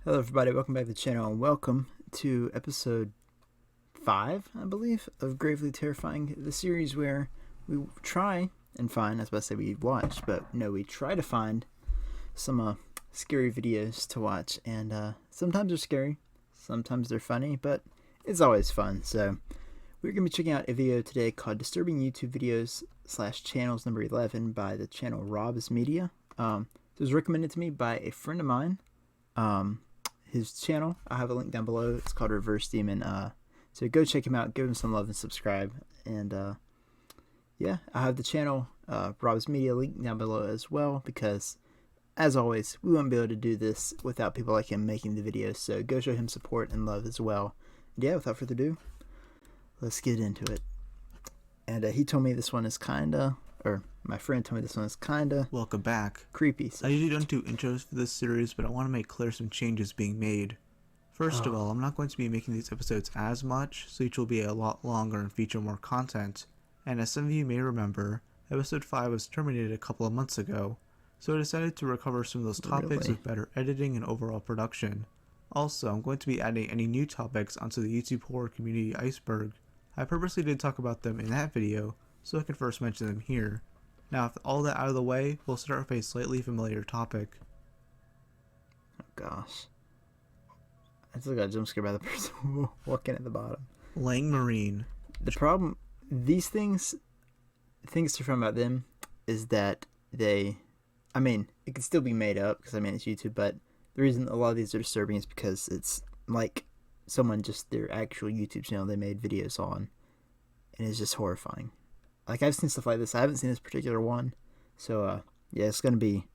Hello everybody, welcome back to the channel and welcome to episode 5, I believe, of Gravely Terrifying, the series where we try and find, I was about to say we watch, but no, we try to find some scary videos to watch, and sometimes they're scary, sometimes they're funny, but it's always fun. So we're going to be checking out a video today called Disturbing YouTube Videos / Channels number 11 by the channel Walrus Media. It was recommended to me by a friend of mine. His channel, I have a link down below. It's called Reverse Demon. So go check him out, give him some love and subscribe. And yeah, I have the channel Rob's Media link down below as well, because as always, we wouldn't be able to do this without people like him making the videos. So go show him support and love as well. And yeah, without further ado, let's get into it. And he told me this one is kinda, or my friend told me this one is kinda welcome back. Creepy. So I usually don't do intros for this series, but I want to make clear some changes being made. First of all, I'm not going to be making these episodes as much, so each will be a lot longer and feature more content. And as some of you may remember, episode 5 was terminated a couple of months ago, so I decided to recover some of those topics with better editing and overall production. Also, I'm going to be adding any new topics onto the YouTube horror community iceberg. I purposely did talk about them in that video, so I can first mention them here. Now, with all that out of the way, we'll start with a slightly familiar topic. Oh gosh. I still got a jump scared by the person walking at the bottom. Lang Marine. The problem, these things to find about them is that they, I mean, it could still be made up because I mean it's YouTube, but the reason a lot of these are disturbing is because it's like someone just, their actual YouTube channel they made videos on, and it's just horrifying. Like, I've seen stuff like this. I haven't seen this particular one. So, yeah, it's going to be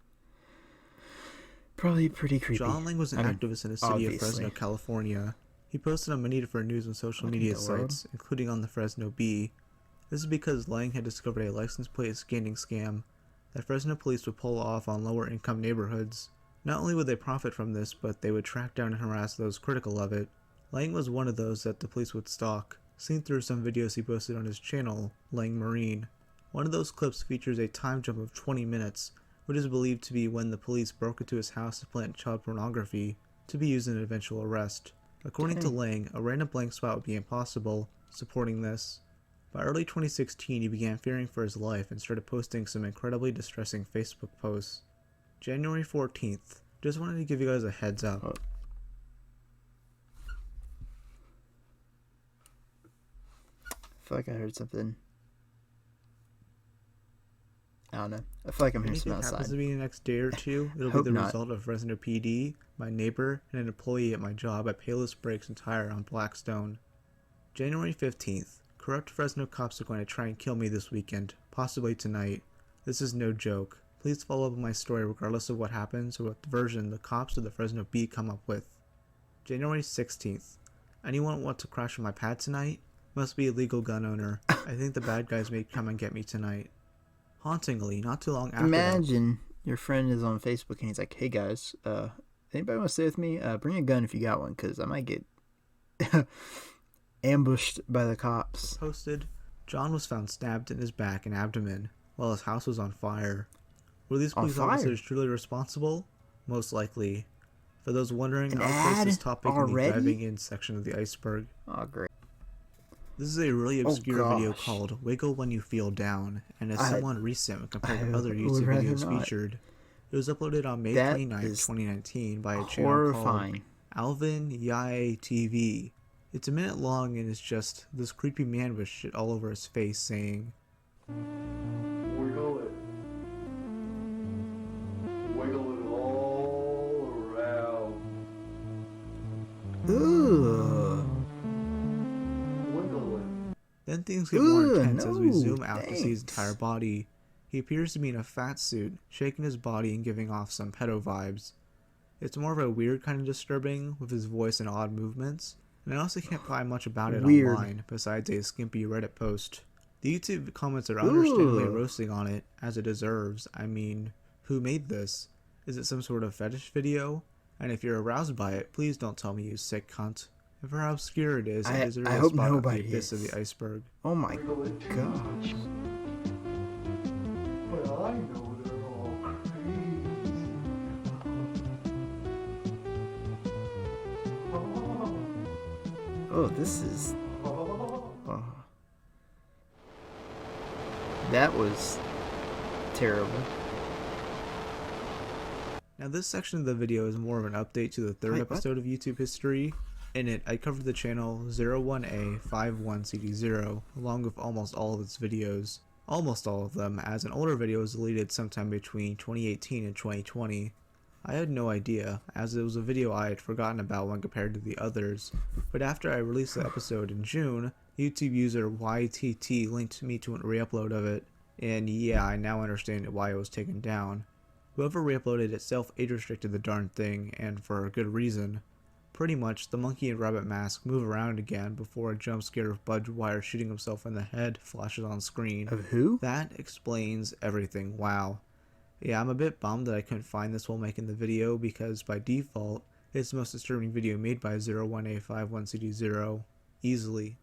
probably pretty creepy. John Lang was an activist in the city of Fresno, California. He posted on many different news and social media sites, including on the Fresno Bee. This is because Lang had discovered a license plate scanning scam that Fresno police would pull off on lower income neighborhoods. Not only would they profit from this, but they would track down and harass those critical of it. Lang was one of those that the police would stalk, seen through some videos he posted on his channel, Lang Marine. One of those clips features a time jump of 20 minutes, which is believed to be when the police broke into his house to plant child pornography, to be used in an eventual arrest. According to Lang, a random blank spot would be impossible, supporting this. By early 2016, he began fearing for his life and started posting some incredibly distressing Facebook posts. January 14th, just wanted to give you guys a heads up. I feel like I heard something. I don't know. I feel like I'm hearing something outside. If it happens to be the next day or two, it'll be the result of Fresno PD, my neighbor, and an employee at my job at Payless Brakes and Tire on Blackstone. January 15th. Corrupt Fresno cops are going to try and kill me this weekend, possibly tonight. This is no joke. Please follow up on my story regardless of what happens or what version the cops of the Fresno Bee come up with. January 16th. Anyone want to crash on my pad tonight? Must be a legal gun owner. I think the bad guys may come and get me tonight. Hauntingly, not too long after Imagine your friend is on Facebook and he's like, hey guys, anybody want to stay with me? Bring a gun if you got one, because I might get ambushed by the cops. Posted, John was found stabbed in his back and abdomen while his house was on fire. Were these police officers truly responsible? Most likely. For those wondering, I'll place this topic in the diving in section of the iceberg. Oh, great. This is a really obscure video called Wiggle When You Feel Down, and it's somewhat recent when compared to other YouTube videos featured. It was uploaded on May 29, 2019 by a channel called Alvin Yai TV. It's a minute long and it's just this creepy man with shit all over his face saying, Wiggle it. Wiggle it all around. Ooh. Then things get more intense as we zoom out to see his entire body. He appears to be in a fat suit, shaking his body and giving off some pedo vibes. It's more of a weird kind of disturbing, with his voice and odd movements, and I also can't find much about it online, besides a skimpy Reddit post. The YouTube comments are understandably roasting on it, as it deserves. I mean, who made this? Is it some sort of fetish video? And if you're aroused by it, please don't tell me you sick cunt. And for how obscure it is, it is a real spot on the abyss of the iceberg. Oh my gosh. But I know they're all crazy. Oh, this is... Oh. That was terrible. Now this section of the video is more of an update to the third episode of YouTube history. In it, I covered the channel 01A51CD0 along with almost all of its videos. Almost all of them, as an older video was deleted sometime between 2018 and 2020. I had no idea, as it was a video I had forgotten about when compared to the others, but after I released the episode in June, YouTube user YTT linked me to a re-upload of it, and yeah, I now understand why it was taken down. Whoever re-uploaded it self-age restricted the darn thing, and for a good reason. Pretty much, the monkey and rabbit mask move around again before a jump scare of Budge Wire shooting himself in the head flashes on screen. Of who? That explains everything, wow. Yeah, I'm a bit bummed that I couldn't find this while making the video, because by default, it's the most disturbing video made by 01A51CD0, easily.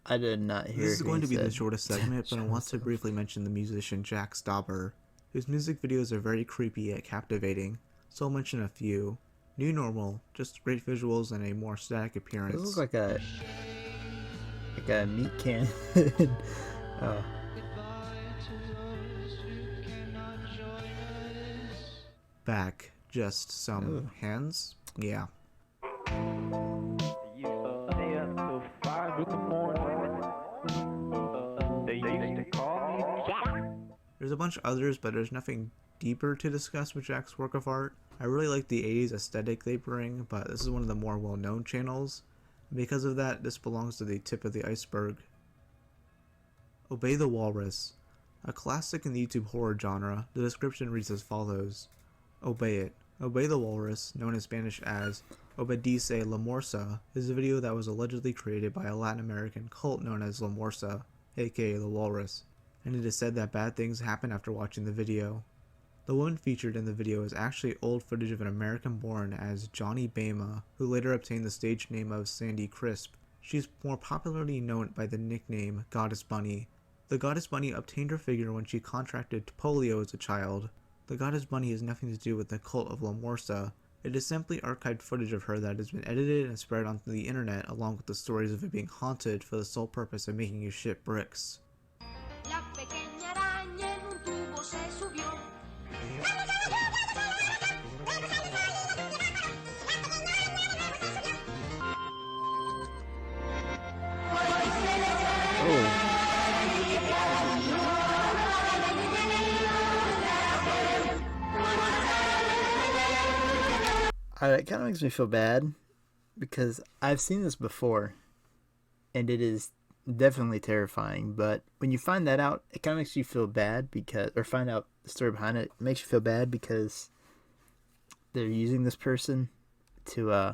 I did not hear. This is going to be the shortest segment, but I want to briefly mention the musician Jack Stauber, whose music videos are very creepy yet captivating, so I'll mention a few. New Normal, just great visuals and a more static appearance. This looks like a meat can. Oh. Back, just some hands. Yeah. There's a bunch of others, but there's nothing deeper to discuss with Jack's work of art. I really like the 80s aesthetic they bring, but this is one of the more well-known channels. Because of that, this belongs to the tip of the iceberg. Obey the Walrus. A classic in the YouTube horror genre, the description reads as follows. Obey it. Obey the Walrus, known in Spanish as Obedece la Morsa, is a video that was allegedly created by a Latin American cult known as La Morsa, aka the Walrus, and it is said that bad things happen after watching the video. The woman featured in the video is actually old footage of an American born as Johnny Bama, who later obtained the stage name of Sandy Crisp. She is more popularly known by the nickname Goddess Bunny. The Goddess Bunny obtained her figure when she contracted polio as a child. The Goddess Bunny has nothing to do with the cult of La Morsa. It is simply archived footage of her that has been edited and spread onto the internet along with the stories of it being haunted for the sole purpose of making you shit bricks. It kind of makes me feel bad because I've seen this before and it is definitely terrifying, but when you find that out, it kind of makes you feel bad or find out the story behind it, it makes you feel bad because they're using this person to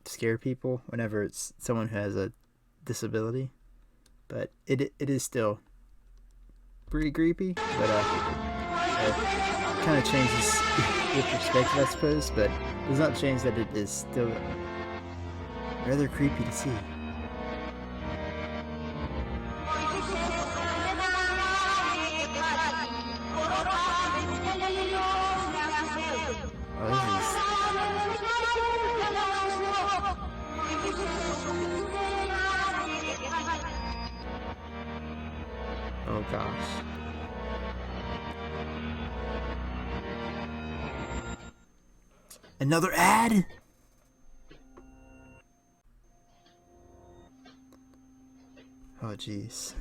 scare people whenever it's someone who has a disability. But it is still pretty creepy, but it kind of changes your perspective, I suppose, but it does not change that it is still rather creepy to see. Oh gosh. Another ad? Oh jeez.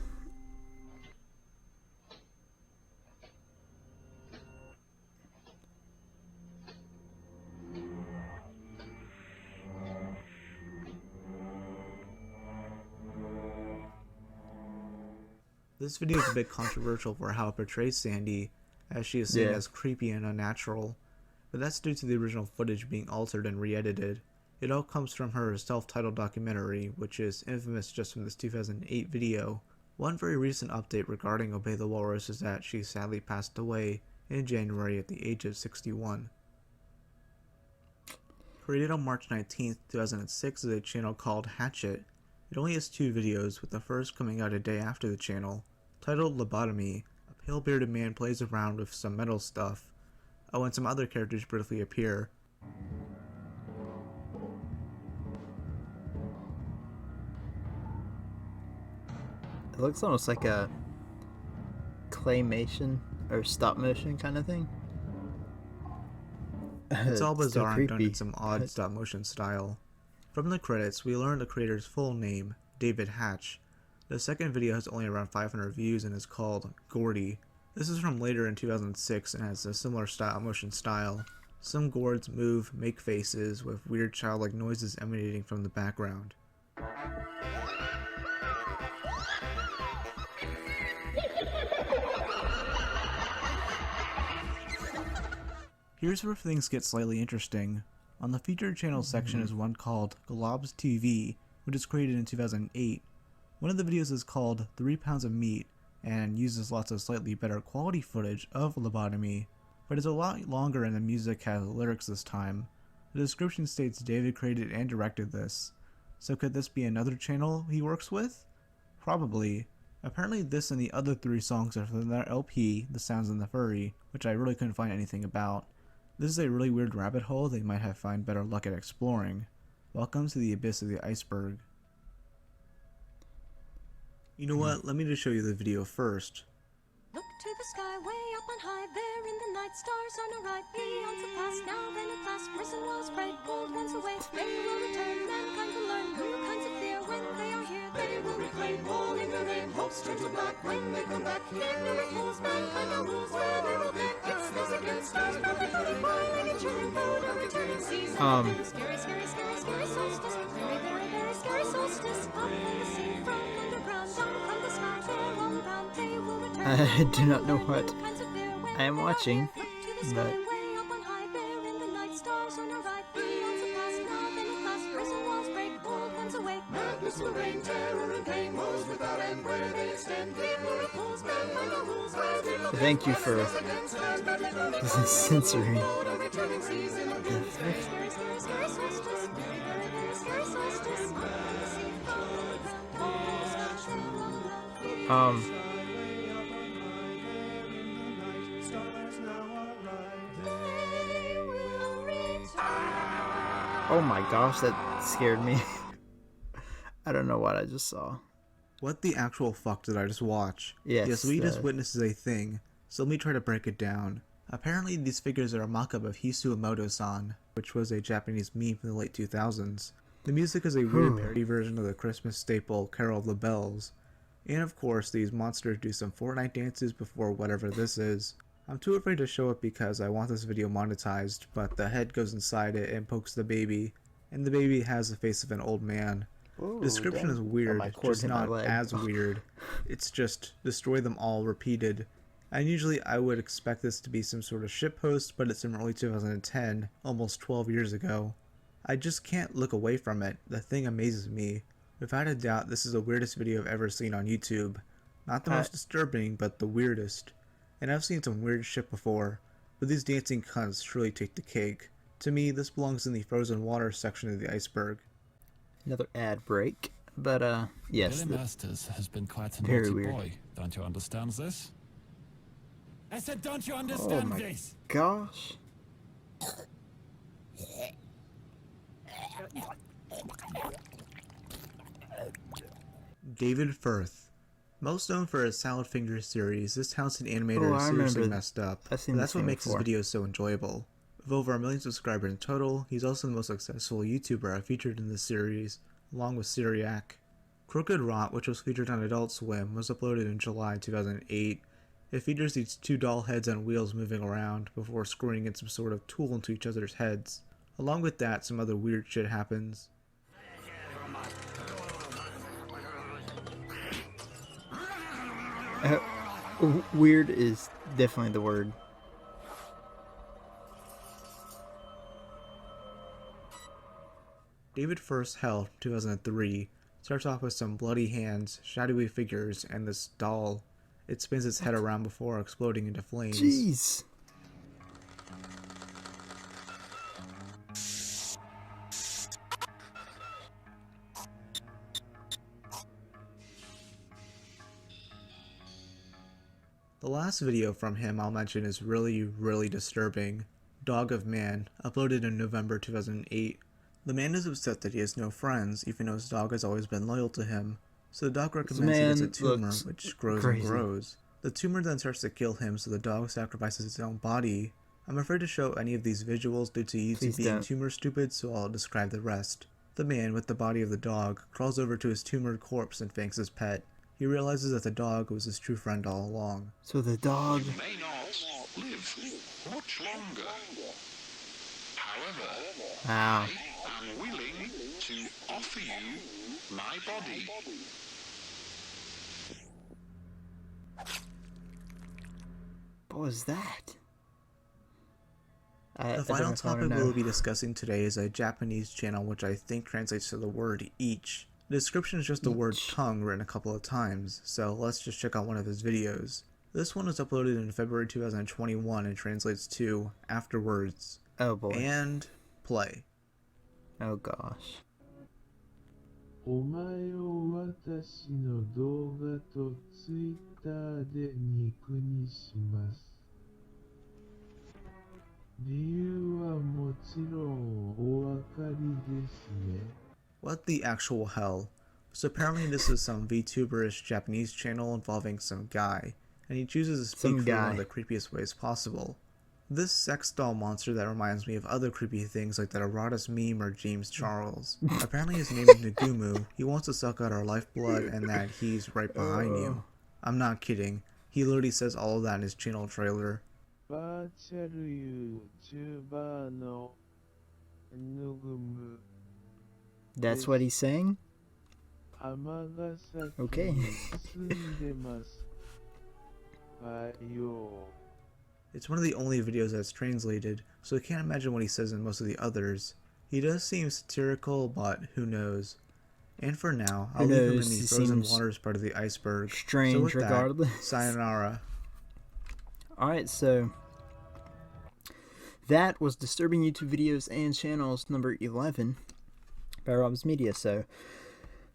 This video is a bit controversial for how it portrays Sandy, as she is seen as creepy and unnatural, but that's due to the original footage being altered and re-edited. It all comes from her self-titled documentary, which is infamous just from this 2008 video. One very recent update regarding Obey the Walrus is that she sadly passed away in January at the age of 61. Created on March 19th, 2006 as a channel called Hatchet, it only has 2 videos, with the first coming out a day after the channel. Titled Lobotomy, a pale-bearded man plays around with some metal stuff. Oh, and some other characters briefly appear. It looks almost like a claymation or stop motion kind of thing. It's all It's still bizarre and done in creepy. some odd stop motion style. From the credits, we learn the creator's full name, David Hatch. The second video has only around 500 views and is called Gordy. This is from later in 2006 and has a similar stop motion style. Some gourds move, make faces, with weird childlike noises emanating from the background. Here's where things get slightly interesting. On the featured channel section is one called Globs TV, which was created in 2008. One of the videos is called 3 Pounds of Meat and uses lots of slightly better quality footage of lobotomy, but it's a lot longer and the music has lyrics this time. The description states David created and directed this. So could this be another channel he works with? Probably. Apparently this and the other 3 songs are from their LP, The Sounds in the Furry, which I really couldn't find anything about. This is a really weird rabbit hole they might have found better luck at exploring. Welcome to the abyss of the iceberg. You know what, let me just show you the video first. Look to the sky way up on high, there in the night, stars on a right, beyond the past, now then at last, prison walls break, old ones away, they will return, mankind will learn new kinds of fear, when they are here, they will reclaim, all in their name, hopes turn to black, when they come back, here no rules, mankind no rules, where they will be, it's those against stars, perfect floating by, like a children boat, of returning season, scary, scary, scary, scary solstice, very, very, very scary solstice, up in the sea, from underground, down from the sky, they're all around, they will return. I do not know what I am watching, but thank you for censoring. Oh my gosh, that scared me. I don't know what I just saw. What the actual fuck did I just watch? Yes, we just witnessed a thing, so let me try to break it down. Apparently these figures are a mock-up of Hisu Motosan, which was a Japanese meme from the late 2000s. The music is a weird parody version of the Christmas staple Carol of the Bells. And of course, these monsters do some Fortnite dances before whatever this is. I'm too afraid to show it because I want this video monetized, but the head goes inside it and pokes the baby, and the baby has the face of an old man. Ooh, The description is weird, just not leg. as weird. It's just, destroy them all repeated. And usually I would expect this to be some sort of shitpost, but it's in early 2010, almost 12 years ago. I just can't look away from it. The thing amazes me. Without a doubt, this is the weirdest video I've ever seen on YouTube. Not the most disturbing, but the weirdest. And I've seen some weird shit before, but these dancing cunts surely take the cake. To me, this belongs in the frozen water section of the iceberg. Another ad break, but yes. Billy Masters has been quite a very naughty weird. boy. Don't you understand this? I said, don't you Oh understand my this? gosh. David Firth. Most known for his Salad Fingers series, this talented animator is seriously messed up. I've But that's what makes his videos so enjoyable. With over 1 million subscribers in total, he's also the most successful YouTuber I've featured in this series, along with Syriac. Crooked Rot, which was featured on Adult Swim, was uploaded in July 2008. It features these 2 doll heads on wheels moving around before screwing in some sort of tool into each other's heads. Along with that, some other weird shit happens. Weird is definitely the word. David Firth's Hell, 2003, starts off with some bloody hands, shadowy figures, and this doll. It spins its head around before exploding into flames. Jeez. The last video from him I'll mention is really disturbing. Dog of Man, uploaded in November 2008. The man is upset that he has no friends, even though his dog has always been loyal to him. So the dog recommends he gets a tumor, looks which grows crazy. and grows. The tumor then starts to kill him, so the dog sacrifices its own body. I'm afraid to show any of these visuals due to YouTube being tumor stupid, so I'll describe the rest. The man, with the body of the dog, crawls over to his tumored corpse and thanks his pet. He realizes that the dog was his true friend all along. So the dog may not live much longer. However, Wow. I am willing to offer you my body. What was that? The final topic we will be discussing today is a Japanese channel which I think translates to the word each. The description is just the word tongue written a couple of times, so let's just check out one of his videos. This one was uploaded in February 2021 and translates to afterwards. Oh boy. And play. Oh gosh. お前を私の動画とツイッターで肉にします。理由はもちろんお分かりですね。What the actual hell? So apparently this is some VTuberish Japanese channel involving some guy, and he chooses to speak for one of the creepiest ways possible. This sex doll monster that reminds me of other creepy things like that Erotis meme or James Charles. Apparently his name is Nagumu, he wants to suck out our lifeblood and that he's right behind you. I'm not kidding, he literally says all of that in his channel trailer. バーチャル YouTuber のヌグム That's what he's saying? 尼崎 Okay. に住んでます。はいよ。 It's one of the only videos that's translated, so I can't imagine what he says in most of the others. He does seem satirical, but who knows. And for now, I'll leave him in the frozen waters part of the iceberg. Strange, so with regardless. That, sayonara. Alright, so that was Disturbing YouTube Videos and Channels number 11 by Rob's Media. So,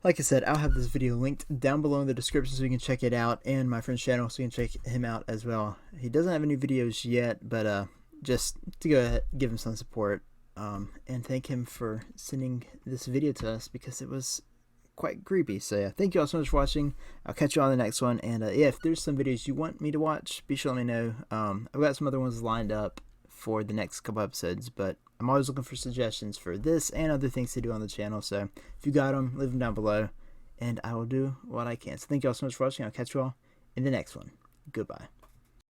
like I said, I'll have this video linked down below in the description so you can check it out, and my friend's channel so you can check him out as well. He doesn't have any videos yet, but just to go ahead, give him some support, and thank him for sending this video to us because it was quite creepy. So yeah, thank you all so much for watching. I'll catch you on the next one, and yeah, if there's some videos you want me to watch, be sure to let me know. I've got some other ones lined up for the next couple episodes, but I'm always looking for suggestions for this and other things to do on the channel. So if you got them, leave them down below, and I will do what I can. So thank you all so much for watching. I'll catch you all in the next one. Goodbye.